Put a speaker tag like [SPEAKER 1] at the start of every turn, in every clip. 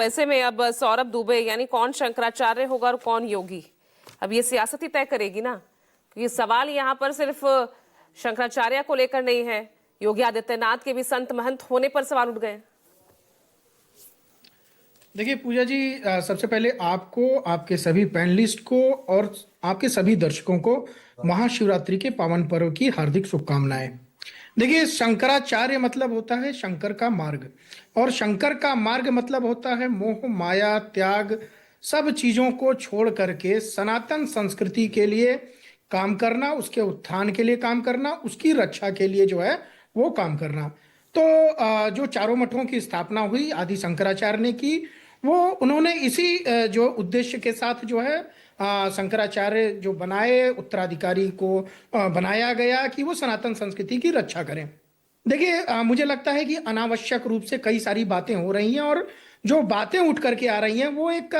[SPEAKER 1] ऐसे में अब सौरभ दुबे यानी कौन शंकराचार्य होगा और कौन योगी, अब ये सियासत ही तय करेगी ना। क्योंकि सवाल यहाँ पर सिर्फ शंकराचार्य को लेकर नहीं है, योगी आदित्यनाथ के भी संत महंत होने पर सवाल उठ गए।
[SPEAKER 2] देखिए पूजा जी, सबसे पहले आपको, आपके सभी पैनलिस्ट को और आपके सभी दर्शकों को महाशिवरात्रि के पावन पर्व की हार्दिक शुभकामनाएं। देखिए, शंकराचार्य मतलब होता है शंकर का मार्ग, और शंकर का मार्ग मतलब होता है मोह माया त्याग, सब चीजों को छोड़ करके सनातन संस्कृति के लिए काम करना, उसके उत्थान के लिए काम करना, उसकी रक्षा के लिए जो है वो काम करना। तो जो चारों मठों की स्थापना हुई आदि शंकराचार्य ने की, वो उन्होंने इसी जो उद्देश्य के साथ जो है शंकराचार्य जो बनाए, उत्तराधिकारी को बनाया गया कि वो सनातन संस्कृति की रक्षा करें। देखिए, मुझे लगता है कि अनावश्यक रूप से कई सारी बातें हो रही हैं, और जो बातें उठ करके आ रही हैं वो एक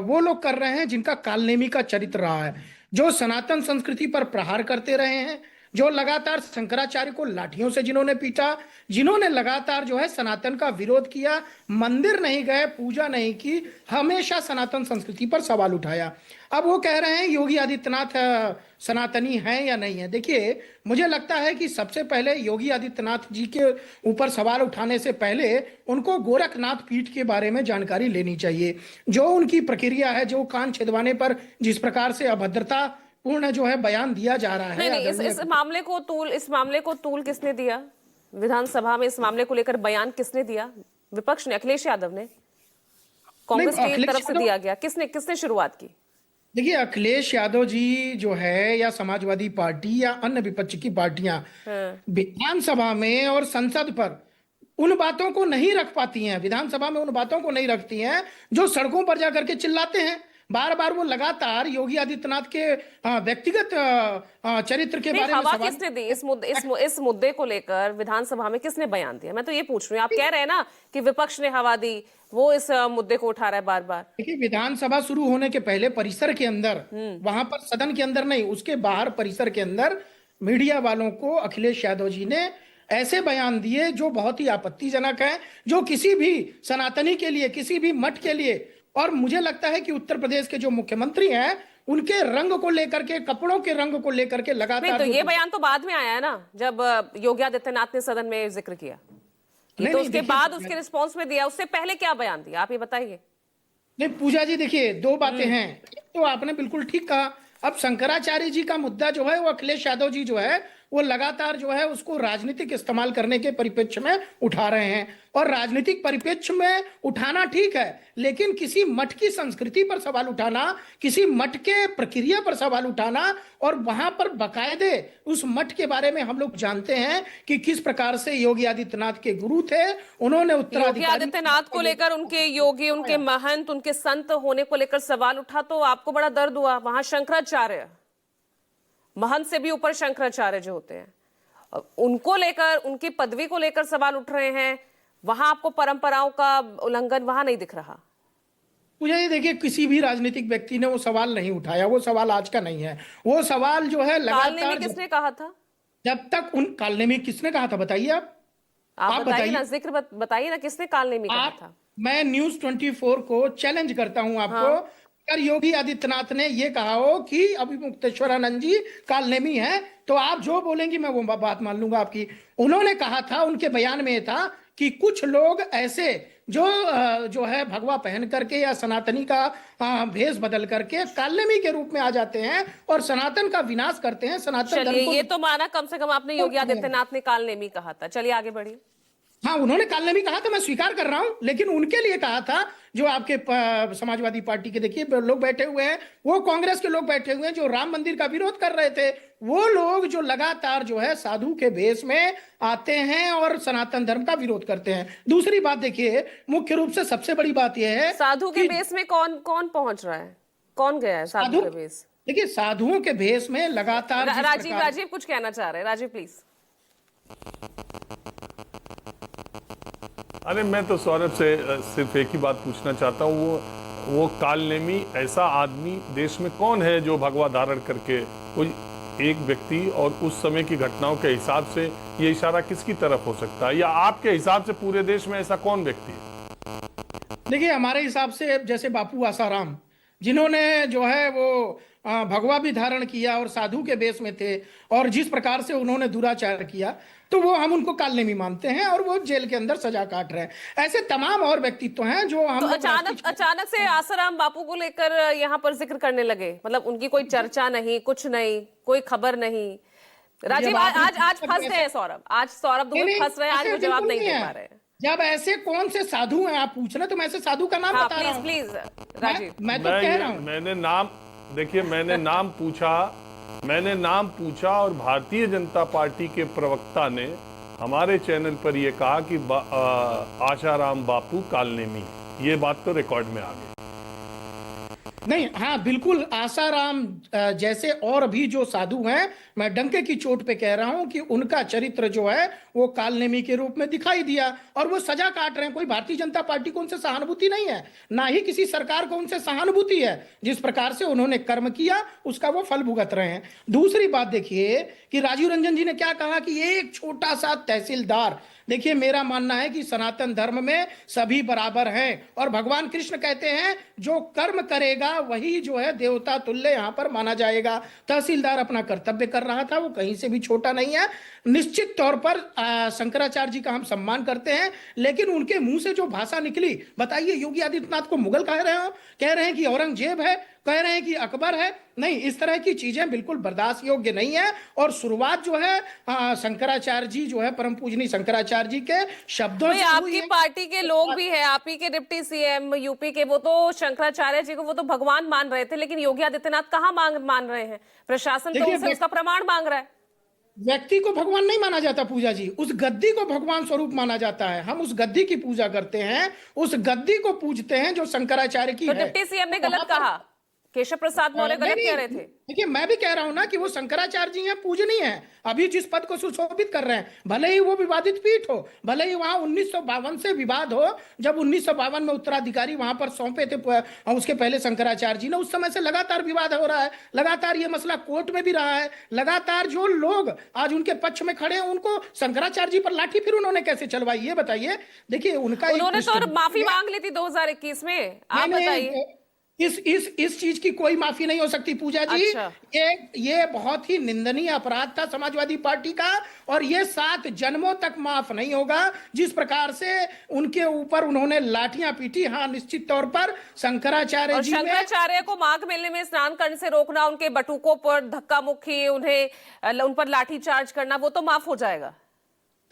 [SPEAKER 2] वो लोग कर रहे हैं जिनका कालनेमी का चरित्र रहा है, जो सनातन संस्कृति पर प्रहार करते रहे हैं, जो लगातार शंकराचार्य को लाठियों से जिन्होंने पीटा, जिन्होंने लगातार जो है सनातन का विरोध किया, मंदिर नहीं गए, पूजा नहीं की, हमेशा सनातन संस्कृति पर सवाल उठाया। अब वो कह रहे हैं योगी आदित्यनाथ सनातनी हैं या नहीं है। देखिए, मुझे लगता है कि सबसे पहले योगी आदित्यनाथ जी के ऊपर सवाल उठाने से पहले उनको गोरखनाथ पीठ के बारे में जानकारी लेनी चाहिए। जो उनकी प्रक्रिया है, जो कान छिदवाने पर जिस प्रकार से अभद्रता पूर्ण जो है बयान दिया जा रहा है।
[SPEAKER 1] नहीं, इस मामले को तूल किसने दिया विधानसभा में? इस मामले को लेकर बयान किसने दिया? विपक्ष ने, अखिलेश यादव ने, कांग्रेस की तरफ से दिया गया। किसने शुरुआत की?
[SPEAKER 2] देखिए, अखिलेश यादव जी जो है, या समाजवादी पार्टी या अन्य विपक्ष की पार्टियां विधानसभा में और संसद पर उन बातों को नहीं रख पाती हैं, विधानसभा में उन बातों को नहीं रखती हैं जो सड़कों पर जाकर के चिल्लाते हैं। बार बार वो लगातार योगी आदित्यनाथ के व्यक्तिगत चरित्र के बारे में
[SPEAKER 1] हवा किसने दी? इस मुद्दे को लेकर विधानसभा में किसने बयान दिया? मैं तो ये पूछ रही हूँ। आप कह रहे हैं ना कि विपक्ष ने हवा दी, वो इस मुद्दे को उठा रहा है बार बार।
[SPEAKER 2] देखिए, विधानसभा शुरू होने के पहले परिसर के अंदर, वहां पर सदन के अंदर नहीं, उसके बाहर परिसर के अंदर मीडिया वालों को अखिलेश यादव जी ने ऐसे बयान दिए जो बहुत ही आपत्तिजनक है, जो किसी भी सनातनी के लिए, किसी भी मठ के लिए, और मुझे लगता है कि उत्तर प्रदेश के जो मुख्यमंत्री हैं उनके रंग को लेकर के, कपड़ों के रंग को लेकर के लगातार।
[SPEAKER 1] तो ये बयान तो बाद में आया है ना, जब योगी आदित्यनाथ ने सदन में जिक्र किया। तो उसके बाद उसके रिस्पॉन्स में दिया, उससे पहले क्या बयान दिया, आप ये बताइए।
[SPEAKER 2] नहीं पूजा जी, देखिए, दो बातें हैं। तो आपने बिल्कुल ठीक कहा, अब शंकराचार्य जी का मुद्दा जो है वो अखिलेश यादव जी जो है वो लगातार जो है उसको राजनीतिक इस्तेमाल करने के परिप्रेक्ष्य में उठा रहे हैं, और राजनीतिक परिप्रेक्ष्य में उठाना ठीक है, लेकिन किसी मठ की संस्कृति पर सवाल उठाना, किसी मठ के प्रक्रिया पर सवाल उठाना, और वहां पर बकायदे उस मठ के बारे में हम लोग जानते हैं कि किस प्रकार से योगी आदित्यनाथ के गुरु थे, उन्होंने
[SPEAKER 1] योगी आदित्यनाथ को लेकर, उनके योगी, उनके महंत, उनके संत होने को लेकर सवाल उठा तो आपको बड़ा दर्द हुआ। वहां शंकराचार्य, महंत से भी ऊपर शंकराचार्य जो होते हैं, उनको लेकर, उनकी पदवी को लेकर सवाल उठ रहे हैं। वहां आपको परंपराओं का उल्लंघन वहां नहीं दिख रहा?
[SPEAKER 2] मुझे ये देखिए, किसी भी राजनीतिक व्यक्ति ने वो सवाल नहीं उठाया, वो सवाल आज का नहीं है। वो सवाल जो है लगातार,
[SPEAKER 1] किसने कहा था?
[SPEAKER 2] जब तक उन कालने में किसने कहा था, बताइए
[SPEAKER 1] आप बताइए ना, जिक्र बताइए ना, किसने कालने में कहा था?
[SPEAKER 2] मैं न्यूज 24 को चैलेंज करता हूं आपको, अगर योगी आदित्यनाथ ने ये कहा हो कि अभी मुक्तेश्वरानंद जी कालनेमी है, तो आप जो बोलेंगी मैं वो बात मान लूंगा आपकी। उन्होंने कहा था, उनके बयान में था कि कुछ लोग ऐसे जो है भगवा पहन करके या सनातनी का भेष बदल करके कालनेमी के रूप में आ जाते हैं और सनातन का विनाश करते हैं। सनातन धर्म को,
[SPEAKER 1] ये तो माना कम से कम आपने, योगी आदित्यनाथ ने कालनेमी कहा था। चलिए आगे बढ़िए।
[SPEAKER 2] हाँ, उन्होंने कालनेमी कहा था, मैं स्वीकार कर रहा हूं, लेकिन उनके लिए कहा था जो आपके समाजवादी पार्टी के देखिए लोग बैठे हुए हैं, वो कांग्रेस के लोग बैठे हुए हैं जो राम मंदिर का विरोध कर रहे थे, वो लोग जो लगातार जो है साधु के भेष में आते हैं और सनातन धर्म का विरोध करते हैं। दूसरी बात देखिए, मुख्य रूप से सबसे बड़ी बात यह है,
[SPEAKER 1] साधु के भेष में कौन कौन पहुंच रहा है, कौन गया है साधु के भेष?
[SPEAKER 2] देखिए, साधुओं के भेष में लगातार
[SPEAKER 1] राजीव कुछ कहना चाह रहे हैं। राजीव प्लीज।
[SPEAKER 3] अरे मैं तो सौरभ से सिर्फ एक ही बात पूछना चाहता हूँ, वो कालनेमी ऐसा आदमी देश में कौन है जो भगवा धारण करके, कोई एक व्यक्ति, और उस समय की घटनाओं के हिसाब से ये इशारा किसकी तरफ हो सकता है, या आपके हिसाब से पूरे देश में ऐसा कौन व्यक्ति है?
[SPEAKER 2] देखिए हमारे हिसाब से जैसे बापू आसाराम, जिन्होंने जो है वो भगवा भी धारण किया और साधु के वेश में थे, और जिस प्रकार से उन्होंने दुराचार किया, तो वो हम उनको कालनेमी मानते हैं और वो जेल के अंदर सजा काट रहे हैं। ऐसे तमाम और व्यक्तित्व हैं जो हम
[SPEAKER 1] तो
[SPEAKER 2] लोग
[SPEAKER 1] अचानक से आसाराम बापू को लेकर यहाँ पर जिक्र करने लगे, मतलब उनकी कोई चर्चा नहीं, कुछ नहीं, कोई खबर नहीं। राजीव आज फंस गए सौरभ, आज सौरभ दुबे फंस रहे हैं, आज वो जवाब नहीं दे पा रहे हैं।
[SPEAKER 2] जब ऐसे कौन से साधु हैं आप पूछ रहे, तो मैं ऐसे साधु का नाम बता रहा हूँ।
[SPEAKER 1] प्लीज राजीव,
[SPEAKER 2] मैं तो कह रहा हूँ।
[SPEAKER 3] मैंने नाम, देखिए मैंने नाम पूछा और भारतीय जनता पार्टी के प्रवक्ता ने हमारे चैनल पर यह कहा कि आशाराम बापू कालनेमी, ये बात तो रिकॉर्ड में आ गई।
[SPEAKER 2] नहीं, हाँ बिल्कुल, आसाराम जैसे और भी जो साधु हैं, मैं डंके की चोट पे कह रहा हूं कि उनका चरित्र जो है वो कालनेमी के रूप में दिखाई दिया और वो सजा काट रहे हैं। कोई भारतीय जनता पार्टी को उनसे सहानुभूति नहीं है, ना ही किसी सरकार को उनसे सहानुभूति है। जिस प्रकार से उन्होंने कर्म किया उसका वो फल भुगत रहे हैं। दूसरी बात देखिए कि राजीव रंजन जी ने क्या कहा कि एक छोटा सा तहसीलदार, देखिए मेरा मानना है कि सनातन धर्म में सभी बराबर हैं और भगवान कृष्ण कहते हैं जो कर्म करेगा वही जो है देवता तुल्य यहाँ पर माना जाएगा। तहसीलदार अपना कर्तव्य कर रहा था, वो कहीं से भी छोटा नहीं है। निश्चित तौर पर शंकराचार्य जी का हम सम्मान करते हैं, लेकिन उनके मुंह से जो भाषा निकली, बताइए योगी आदित्यनाथ को मुगल कह रहे हो, कह रहे हैं कि औरंगजेब है, कह रहे हैं कि अकबर है। नहीं, इस तरह की चीजें बिल्कुल बर्दाश्त योग्य नहीं है। और शुरुआत जो है शंकराचार्य जी जो है, परम पूजनीय शंकराचार्य जी के शब्दों से
[SPEAKER 1] आपकी पार्टी के लोग भी है, आप ही के डिप्टी सीएम यूपी के, वो तो शंकराचार्य जी को वो तो भगवान मान रहे थे, लेकिन योगी आदित्यनाथ कहाँ मान रहे हैं? प्रशासन तो उनसे उसका प्रमाण मांग रहा है।
[SPEAKER 2] व्यक्ति को भगवान नहीं माना जाता पूजा जी, उस गद्दी को भगवान स्वरूप माना जाता है। हम उस गद्दी की पूजा करते हैं, उस गद्दी को पूजते हैं जो शंकराचार्य की
[SPEAKER 1] तो
[SPEAKER 2] है।
[SPEAKER 1] डिप्टी सीएम ने गलत कहा, केशव प्रसाद मौर्य गलत कह रहे थे।
[SPEAKER 2] देखिए मैं भी कह रहा हूं ना कि वो शंकराचार्य जी हैं, पूजनीय है। अभी जिस पद को सुशोभित कर रहे हैं, भले ही वो विवादित पीठ हो, भले ही वहां 1952 से विवाद हो, जब 1952 में उत्तराधिकारी वहां पर सौंपे थे, उसके पहले शंकराचार्य जी ने, उस समय से लगातार विवाद हो रहा है, लगातार ये मसला कोर्ट में भी रहा है, लगातार जो लोग आज उनके पक्ष में खड़े हैं उनको शंकराचार्य जी पर लाठी फिर उन्होंने कैसे चलवाई, ये बताइए। देखिए उन्होंने
[SPEAKER 1] तो माफी मांग ली थी 2021 में, आप बताइए।
[SPEAKER 2] इस चीज की कोई माफी नहीं हो सकती पूजा जी।
[SPEAKER 1] अच्छा।
[SPEAKER 2] ये बहुत ही निंदनीय अपराध था समाजवादी पार्टी का, और ये 7 जन्मों तक माफ नहीं होगा। जिस प्रकार से उनके ऊपर उन्होंने लाठियां पीटी, हाँ निश्चित तौर पर शंकराचार्य जी,
[SPEAKER 1] शंकराचार्य को माघ मेले में स्नान करने से रोकना, उनके बटुकों पर धक्का मुक्की, उन पर लाठी चार्ज करना, वो तो माफ हो जाएगा।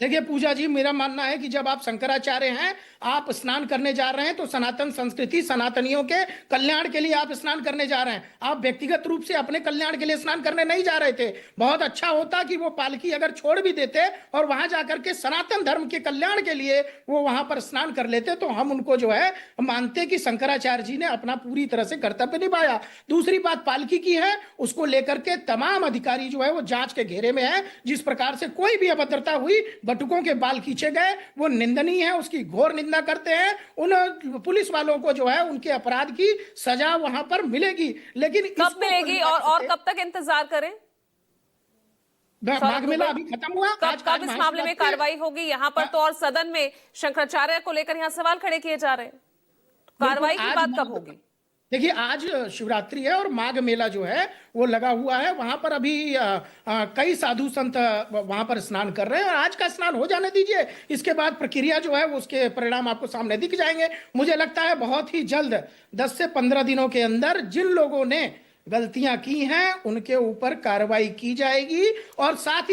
[SPEAKER 2] देखिए पूजा जी, मेरा मानना है कि जब आप शंकराचार्य हैं, आप स्नान करने जा रहे हैं तो सनातन संस्कृति, सनातनियों के कल्याण के लिए आप स्नान करने जा रहे हैं। आप व्यक्तिगत रूप से अपने कल्याण के लिए स्नान करने नहीं जा रहे थे। बहुत अच्छा होता कि वो पालकी अगर छोड़ भी देते और वहां जाकर के सनातन धर्म के कल्याण के लिए वो वहां पर स्नान कर लेते, तो हम उनको जो है मानते कि शंकराचार्य जी ने अपना पूरी तरह से कर्तव्य निभाया। दूसरी बात पालकी की है, उसको लेकर के तमाम अधिकारी जो है वो जांच के घेरे में है। जिस प्रकार से कोई भी अभद्रता हुई, बटुकों के बाल खींचे गए, वो निंदनीय है, उसकी घोर निंदा करते हैं। उन पुलिस वालों को जो है उनके अपराध की सजा वहां पर मिलेगी, लेकिन
[SPEAKER 1] कब मिलेगी और कब तक इंतजार करें?
[SPEAKER 2] माघ मेला अभी खत्म हुआ,
[SPEAKER 1] कब इस मामले में कार्रवाई होगी? यहाँ पर तो और सदन में शंकराचार्य को लेकर यहाँ सवाल खड़े किए जा रहे हैं, कार्रवाई की बात कब होगी?
[SPEAKER 2] देखिए आज शिवरात्रि है और माघ मेला जो है वो लगा हुआ है। वहां पर अभी कई साधु संत वहां पर स्नान कर रहे हैं, और आज का स्नान हो जाने दीजिए, इसके बाद प्रक्रिया जो है उसके परिणाम आपको सामने दिख जाएंगे। मुझे लगता है बहुत ही जल्द 10 से 15 दिनों के अंदर जिन लोगों ने गलतियां की हैं उनके ऊपर कार्रवाई की जाएगी, और साथ ही